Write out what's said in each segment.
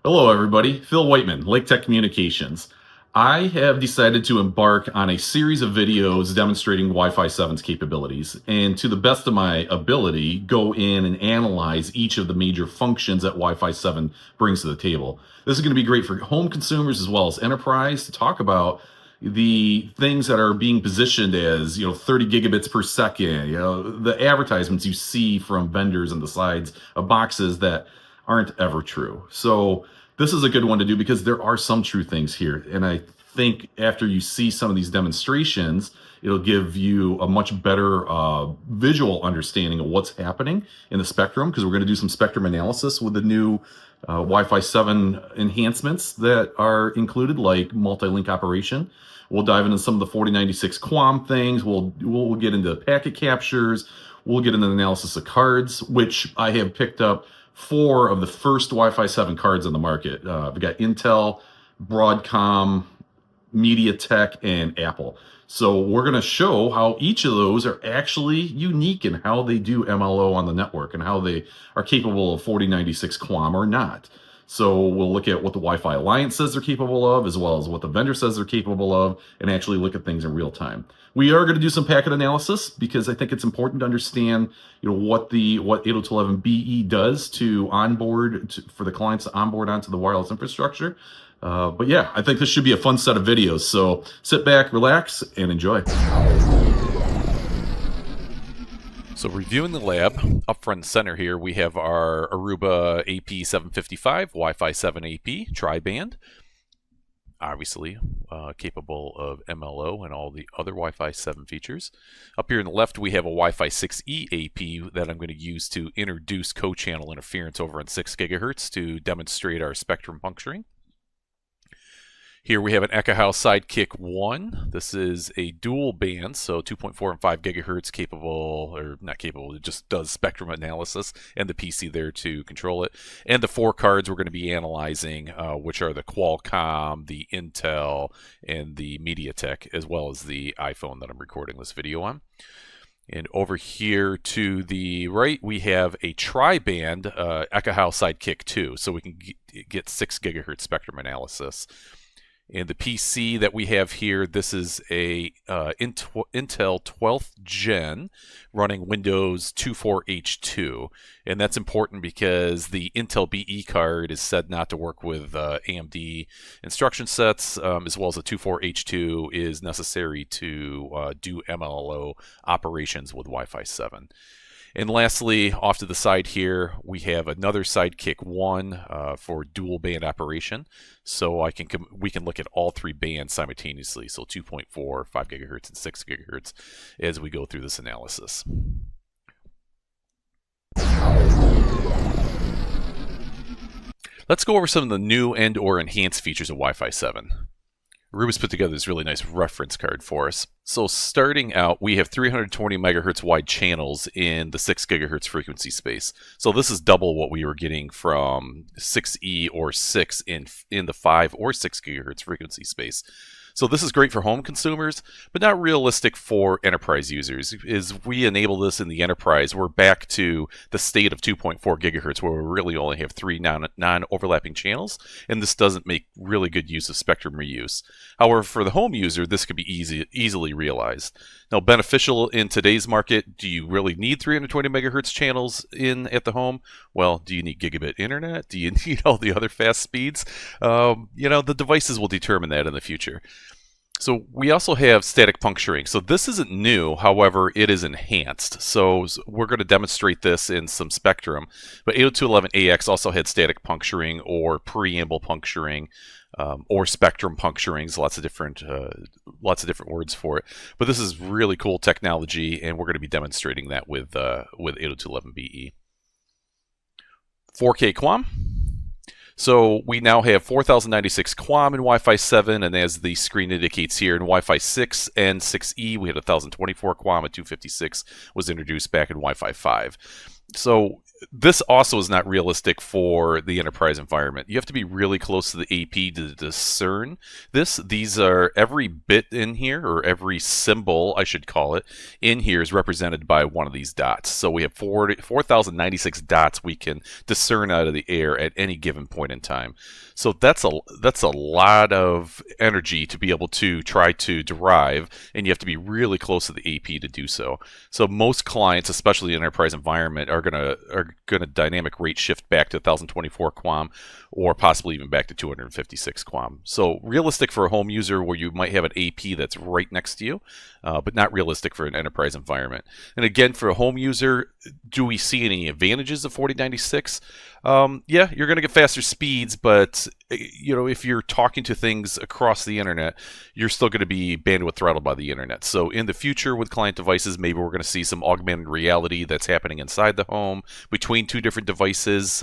Hello, everybody. Phil Wightman, Laketec Communications. I have decided to embark on a series of videos demonstrating Wi-Fi 7's capabilities, and to the best of my ability, go in and analyze each of the major functions that Wi-Fi 7 brings to the table. This is going to be great for home consumers as well as enterprise to talk about the things that are being positioned as 30 gigabits per second, the advertisements you see from vendors on the sides of boxes that aren't ever true. So this is a good one to do because there are some true things here. And I think after you see some of these demonstrations, it'll give you a much better visual understanding of what's happening in the spectrum, because we're going to do some spectrum analysis with the new Wi-Fi 7 enhancements that are included, like multi-link operation. We'll dive into some of the 4096 QAM things. We'll get into packet captures. We'll get into the analysis of cards, which I have picked up 4 of the first Wi-Fi 7 cards on the market. We've got Intel, Broadcom, MediaTek, and Apple. So we're going to show how each of those are actually unique in how they do MLO on the network and how they are capable of 4096 QAM or not. So we'll look at what the Wi-Fi Alliance says they're capable of, as well as what the vendor says they're capable of, and actually look at things in real time. We are going to do some packet analysis because I think it's important to understand, what 802.11be does to onboard for the clients to onboard onto the wireless infrastructure. But yeah, I think this should be a fun set of videos. So sit back, relax, and enjoy. So reviewing the lab, up front and center here, we have our Aruba AP-755 Wi-Fi 7 AP tri-band, obviously capable of MLO and all the other Wi-Fi 7 features. Up here on the left, we have a Wi-Fi 6E AP that I'm going to use to introduce co-channel interference over on 6 gigahertz to demonstrate our spectrum puncturing. Here we have an Ekahau Sidekick 1. This is a dual band, so 2.4 and 5 gigahertz capable, or not capable, it just does spectrum analysis, and the PC there to control it. And the 4 cards we're going to be analyzing, which are the Qualcomm, the Intel, and the MediaTek, as well as the iPhone that I'm recording this video on. And over here to the right, we have a tri-band Ekahau Sidekick 2, so we can get 6 gigahertz spectrum analysis. And the PC that we have here, this is a Intel 12th Gen running Windows 24H2. And that's important because the Intel BE card is said not to work with AMD instruction sets, as well as the 24H2 is necessary to do MLO operations with Wi-Fi 7. And lastly, off to the side here, we have another Sidekick 1 for dual band operation. So we can look at all 3 bands simultaneously, so 2.4, 5 gigahertz, and 6 gigahertz as we go through this analysis. Let's go over some of the new and/or enhanced features of Wi-Fi 7. Aruba's put together this really nice reference card for us. So starting out, we have 320 megahertz wide channels in the 6 gigahertz frequency space. So this is double what we were getting from 6E or 6 in the 5 or 6 gigahertz frequency space. So this is great for home consumers, but not realistic for enterprise users. As we enable this in the enterprise, we're back to the state of 2.4 gigahertz, where we really only have 3 non-overlapping channels, and this doesn't make really good use of spectrum reuse. However, for the home user, this could be easily realized. Now, beneficial in today's market, do you really need 320 megahertz channels at the home? Well, do you need gigabit internet? Do you need all the other fast speeds? The devices will determine that in the future. So we also have static puncturing. So this isn't new, however, it is enhanced. So we're going to demonstrate this in some spectrum. But 802.11ax also had static puncturing or preamble puncturing. Or spectrum puncturings, lots of different words for it. But this is really cool technology, and we're going to be demonstrating that with 802.11be. 4K QAM. So we now have 4096 QAM in Wi-Fi 7, and as the screen indicates here, in Wi-Fi 6 and 6E, we had 1024 QAM, and 256 was introduced back in Wi-Fi 5. So this also is not realistic for the enterprise environment. You have to be really close to the AP to discern this. These are every bit in here, or every symbol, I should call it, in here is represented by one of these dots. So we have 4,096 dots we can discern out of the air at any given point in time. So that's a lot of energy to be able to try to derive, and you have to be really close to the AP to do so. So most clients, especially in enterprise environment, are gonna dynamic rate shift back to 1024 QAM, or possibly even back to 256 QAM. So realistic for a home user where you might have an AP that's right next to you, but not realistic for an enterprise environment. And again, for a home user, do we see any advantages of 4096? Yeah, you're going to get faster speeds, but if you're talking to things across the internet, you're still going to be bandwidth throttled by the internet. So in the future with client devices, maybe we're going to see some augmented reality that's happening inside the home between two different devices.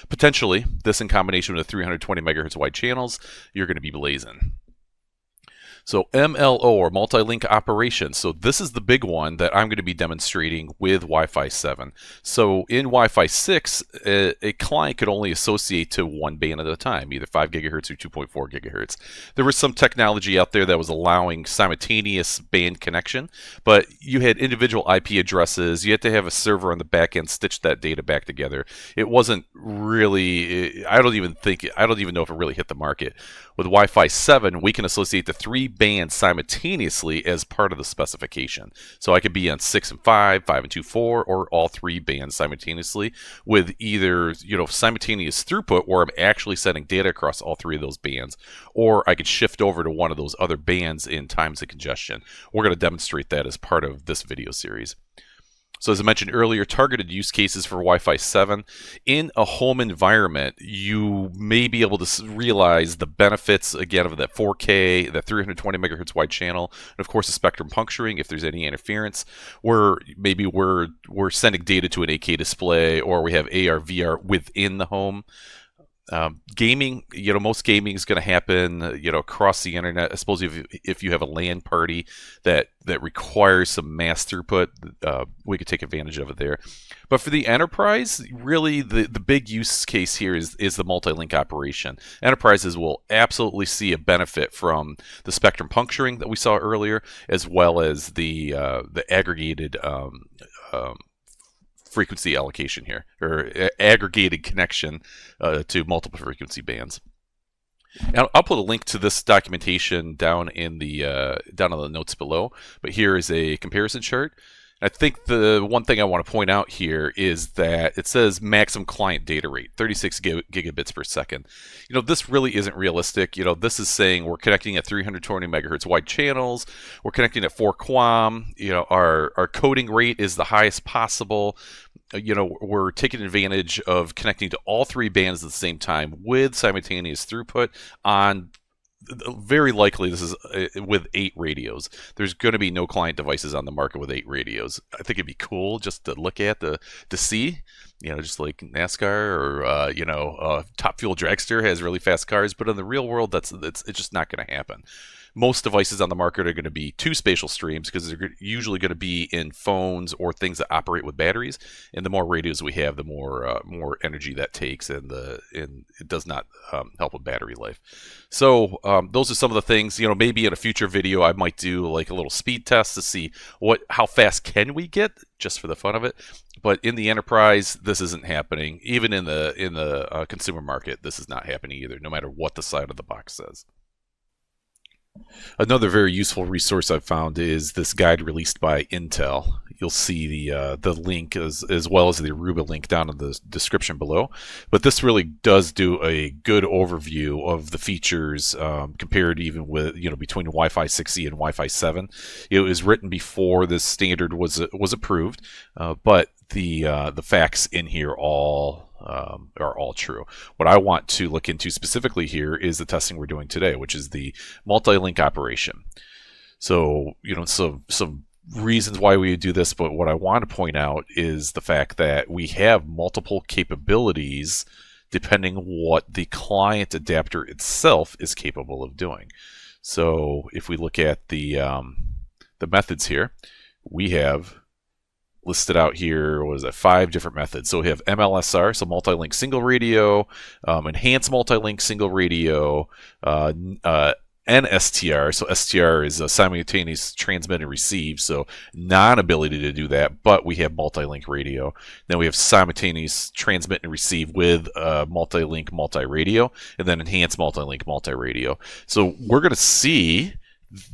Potentially, this in combination with the 320 megahertz wide channels, you're going to be blazing. So MLO, or multi-link operation. So this is the big one that I'm going to be demonstrating with Wi-Fi 7. So in Wi-Fi 6, a client could only associate to one band at a time, either 5 gigahertz or 2.4 gigahertz. There was some technology out there that was allowing simultaneous band connection, but you had individual IP addresses. You had to have a server on the back end stitch that data back together. It wasn't really, I don't even know if it really hit the market. With Wi-Fi 7, we can associate the three bands simultaneously as part of the specification. So I could be on 6 and 5, 5 and 2, 4, or all three bands simultaneously with either, simultaneous throughput where I'm actually sending data across all three of those bands, or I could shift over to one of those other bands in times of congestion. We're going to demonstrate that as part of this video series. So as I mentioned earlier, targeted use cases for Wi-Fi 7. In a home environment, you may be able to realize the benefits, again, of that 4K, that 320 megahertz wide channel, and of course the spectrum puncturing if there's any interference, where maybe we're sending data to an 8K display, or we have AR, VR within the home. Gaming, most gaming is going to happen, across the internet. I suppose if you have a LAN party that requires some mass throughput, we could take advantage of it there. But for the enterprise, really the big use case here is the multi-link operation. Enterprises will absolutely see a benefit from the spectrum puncturing that we saw earlier, as well as the aggregated frequency allocation here, or aggregated connection to multiple frequency bands. And I'll put a link to this documentation down in the notes below. But here is a comparison chart. I think the one thing I want to point out here is that it says maximum client data rate, 36 gigabits per second. This really isn't realistic. This is saying we're connecting at 320 megahertz wide channels. We're connecting at 4 QAM. Our coding rate is the highest possible. We're taking advantage of connecting to all three bands at the same time with simultaneous throughput on, very likely this is with 8 radios. There's going to be no client devices on the market with 8 radios. I think it'd be cool just to look at, to see, just like NASCAR, or Top Fuel Dragster has really fast cars, but in the real world, it's just not going to happen. Most devices on the market are going to be 2 spatial streams, because they're usually going to be in phones or things that operate with batteries. And the more radios we have, the more energy that takes, and it does not help with battery life. So those are some of the things. Maybe in a future video I might do like a little speed test to see how fast can we get, just for the fun of it. But in the enterprise, this isn't happening. Even in the consumer market, this is not happening either, no matter what the side of the box says. Another very useful resource I've found is this guide released by Intel. You'll see the link as well as the Aruba link down in the description below. But this really does do a good overview of the features compared even with between Wi-Fi 6E and Wi-Fi 7. It was written before this standard was approved, but the facts in here are all true. What I want to look into specifically here is the testing we're doing today, which is the multi-link operation. So, some reasons why we do this, but what I want to point out is the fact that we have multiple capabilities depending what the client adapter itself is capable of doing. So if we look at the methods here, we have listed out here. What is that? 5 different methods. So we have MLSR, so multi-link single radio, enhanced multi-link single radio, NSTR, so STR is a simultaneous transmit and receive, so non-ability to do that, but we have multi-link radio. Then we have simultaneous transmit and receive with multi-link multi-radio, and then enhanced multi-link multi-radio. So we're going to see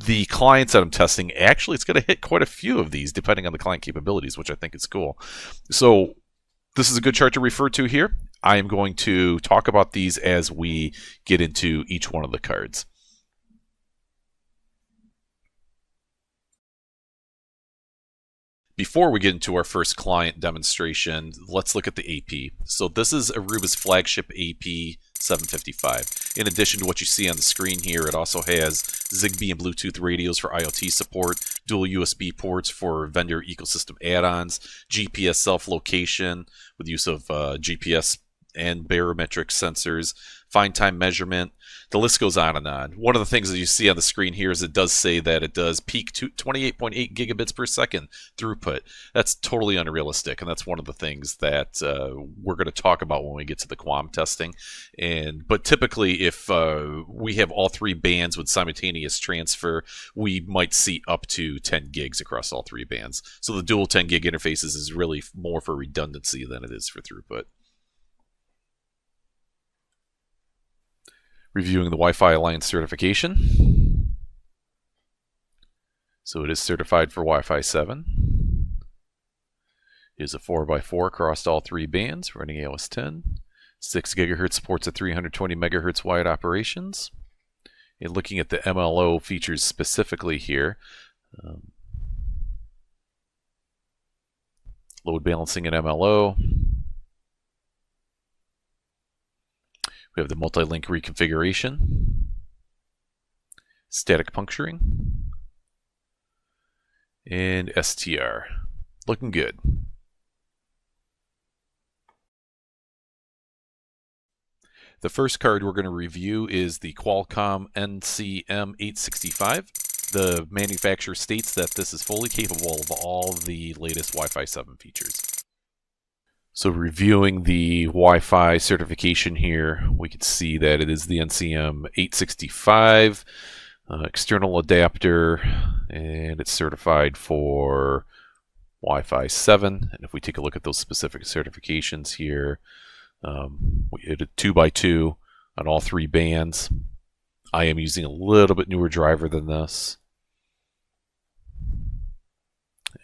the clients that I'm testing, actually it's going to hit quite a few of these depending on the client capabilities, which I think is cool. So this is a good chart to refer to here. I am going to talk about these as we get into each one of the cards. Before we get into our first client demonstration, let's look at the AP. So this is Aruba's flagship AP-755. In addition to what you see on the screen here, it also has Zigbee and Bluetooth radios for IoT support, dual USB ports for vendor ecosystem add-ons, GPS self-location with use of GPS and barometric sensors, fine time measurement. The list goes on and on. One of the things that you see on the screen here is it does say that it does peak 28.8 gigabits per second throughput. That's totally unrealistic, and that's one of the things that we're going to talk about when we get to the QAM testing. But typically, if we have all 3 bands with simultaneous transfer, we might see up to 10 gigs across all 3 bands. So the dual 10 gig interfaces is really more for redundancy than it is for throughput. Reviewing the Wi-Fi Alliance certification. So it is certified for Wi-Fi 7. It is a 4x4 across all 3 bands, running AOS 10. 6 gigahertz supports at 320 megahertz wide operations. And looking at the MLO features specifically here, load balancing in MLO. We have the multi-link reconfiguration, static puncturing, and STR. Looking good. The first card we're going to review is the Qualcomm NCM865. The manufacturer states that this is fully capable of all the latest Wi-Fi 7 features. So reviewing the Wi-Fi certification here, we can see that it is the NCM865 external adapter, and it's certified for Wi-Fi 7. And if we take a look at those specific certifications here, we hit a 2x2 on all 3 bands. I am using a little bit newer driver than this.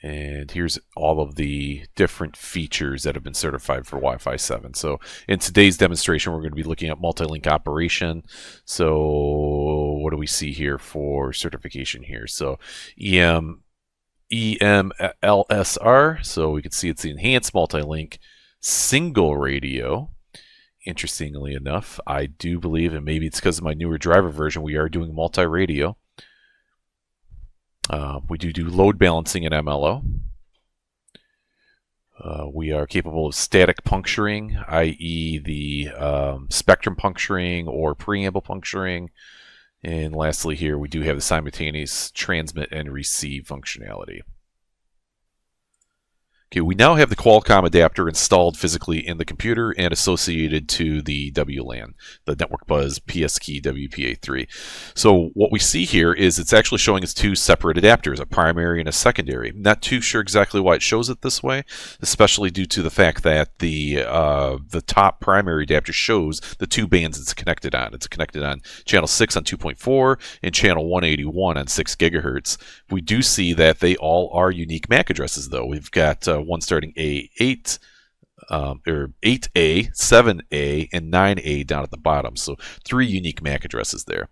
And here's all of the different features that have been certified for Wi-Fi 7. So in today's demonstration, we're going to be looking at multi-link operation. So what do we see here for certification here? So EMLSR. So we can see it's the enhanced multi-link single radio. Interestingly enough, I do believe, and maybe it's because of my newer driver version, we are doing multi-radio. We do load balancing in MLO. We are capable of static puncturing, i.e. the spectrum puncturing or preamble puncturing. And lastly here, we do have the simultaneous transmit and receive functionality. Okay, we now have the Qualcomm adapter installed physically in the computer and associated to the WLAN, the Network Buzz PSKey WPA3. So what we see here is it's actually showing us 2 separate adapters, a primary and a secondary. Not too sure exactly why it shows it this way, especially due to the fact that the top primary adapter shows the 2 bands it's connected on. It's connected on channel 6 on 2.4 and channel 181 on 6 gigahertz. We do see that they all are unique MAC addresses, though. We've got one starting A8, or 8A, 7A, and 9A down at the bottom. So 3 unique MAC addresses there.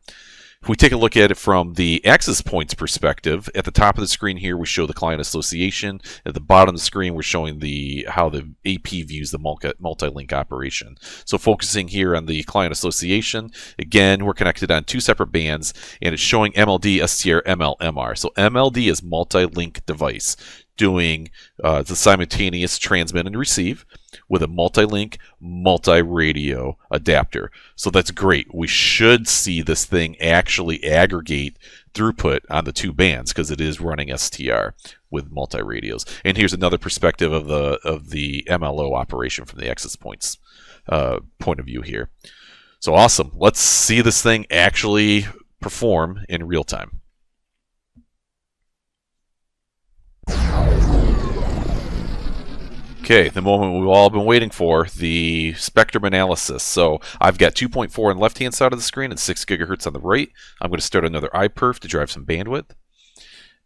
If we take a look at it from the access points perspective, at the top of the screen here we show the client association. At the bottom of the screen we're showing how the AP views the multi-link operation. So focusing here on the client association, again we're connected on 2 separate bands, and it's showing MLD, STR, MLMR. So MLD is multi-link device. doing the simultaneous transmit and receive with a multi-link, multi-radio adapter. So that's great. We should see this thing actually aggregate throughput on the two bands because it is running STR with multi-radios. And here's another perspective of the MLO operation from the access points point of view here. So awesome. Let's see this thing actually perform in real time. Okay, the moment we've all been waiting for, the spectrum analysis. So I've got 2.4 on the left-hand side of the screen and 6 gigahertz on the right. I'm going to start another iPerf to drive some bandwidth.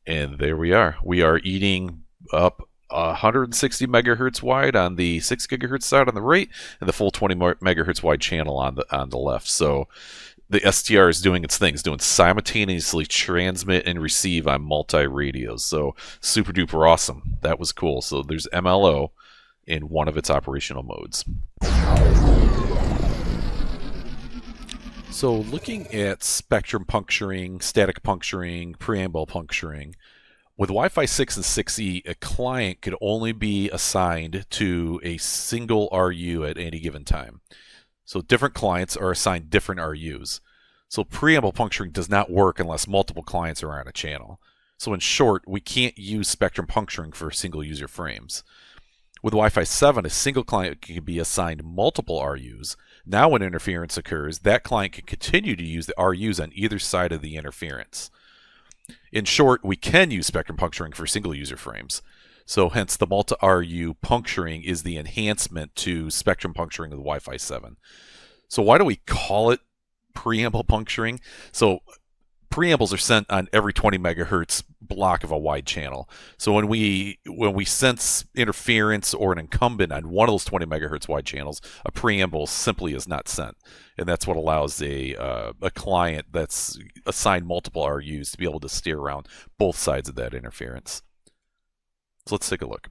And there we are. We are eating up 160 megahertz wide on the 6 gigahertz side on the right, and the full 20 megahertz wide channel on the left. So the STR is doing its thing. It's doing simultaneously transmit and receive on multi-radios. So super duper awesome. That was cool. So there's MLO in one of its operational modes. So looking at spectrum puncturing, static puncturing, preamble puncturing, with Wi-Fi 6 and 6E, a client could only be assigned to a single RU at any given time. So different clients are assigned different RUs. So preamble puncturing does not work unless multiple clients are on a channel. So in short, we can't use spectrum puncturing for single user frames. With Wi-Fi 7, a single client can be assigned multiple RUs. Now when interference occurs, that client can continue to use the RUs on either side of the interference. In short, we can use spectrum puncturing for single user frames. So hence the multi-RU puncturing is the enhancement to spectrum puncturing of the Wi-Fi 7. So why do we call it preamble puncturing? So preambles are sent on every 20 megahertz block of a wide channel. So when we sense interference or an incumbent on one of those 20 megahertz wide channels, a preamble simply is not sent. And that's what allows a client that's assigned multiple RUs to be able to steer around both sides of that interference. So let's take a look.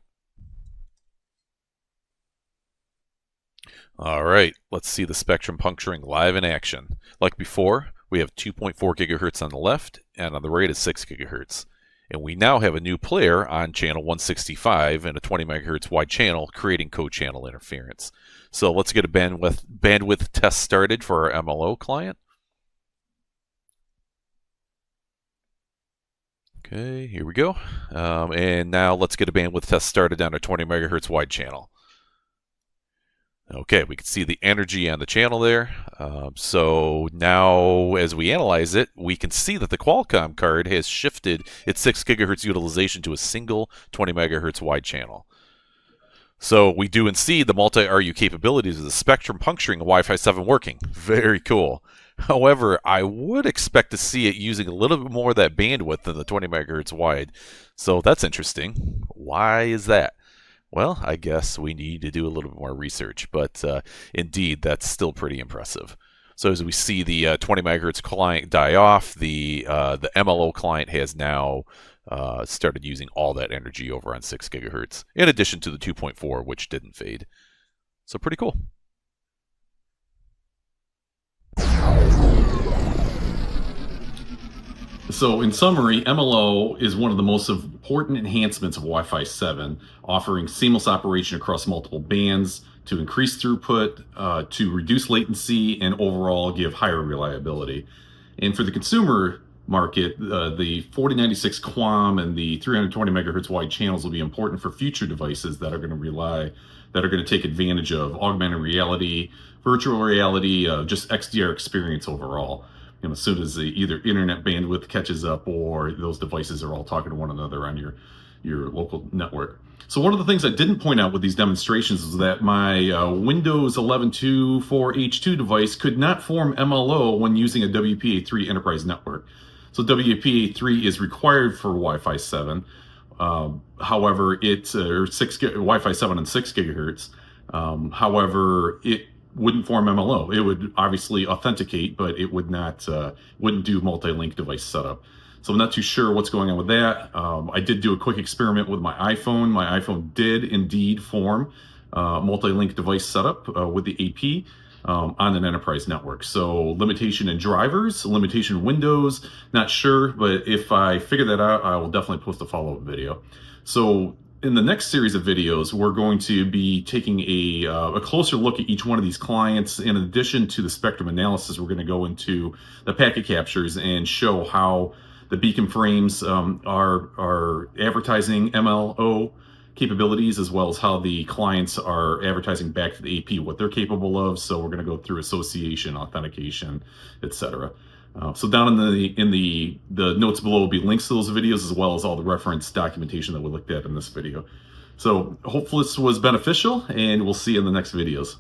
All right, let's see the spectrum puncturing live in action. Like before, we have 2.4 gigahertz on the left, and on the right is 6 gigahertz. And we now have a new player on channel 165 and a 20 megahertz wide channel, creating co-channel interference. So let's get a bandwidth test started for our MLO client. Okay, here we go. And now let's get a bandwidth test started on our 20 megahertz wide channel. Okay, we can see the energy on the channel there. So now as we analyze it, we can see that the Qualcomm card has shifted its 6 gigahertz utilization to a single 20 megahertz wide channel. So we do and see the multi-RU capabilities of the spectrum puncturing of Wi-Fi 7 working. Very cool. However, I would expect to see it using a little bit more of that bandwidth than the 20 megahertz wide. So that's interesting. Why is that? Well, I guess we need to do a little bit more research, but indeed, that's still pretty impressive. So as we see the 20 megahertz client die off, the MLO client has now started using all that energy over on 6 gigahertz, in addition to the 2.4, which didn't fade. So pretty cool. So in summary, MLO is one of the most important enhancements of Wi-Fi 7, offering seamless operation across multiple bands to increase throughput, to reduce latency, and overall give higher reliability. And for the consumer market, the 4096 QAM and the 320 megahertz wide channels will be important for future devices that are going to take advantage of augmented reality, virtual reality, just XDR experience overall. As soon as either internet bandwidth catches up or those devices are all talking to one another on your local network. So one of the things I didn't point out with these demonstrations is that my Windows 11.2.4H2 device could not form MLO when using a WPA3 enterprise network. So WPA3 is required for Wi-Fi 7. However, it's Wi-Fi 7 and 6 gigahertz. However, it wouldn't form MLO. It would obviously authenticate, but it wouldn't do multi-link device setup. So I'm not too sure what's going on with that. I did do a quick experiment with my iPhone. My iPhone did indeed form multi-link device setup with the AP on an enterprise network. So limitation in drivers, limitation in Windows, not sure, but if I figure that out, I will definitely post a follow-up video. So in the next series of videos, we're going to be taking a closer look at each one of these clients. In addition to the spectrum analysis, we're going to go into the packet captures and show how the beacon frames are advertising MLO capabilities, as well as how the clients are advertising back to the AP what they're capable of. So we're going to go through association, authentication, etc. So down in the notes below will be links to those videos, as well as all the reference documentation that we looked at in this video. So hopefully this was beneficial, and we'll see you in the next videos.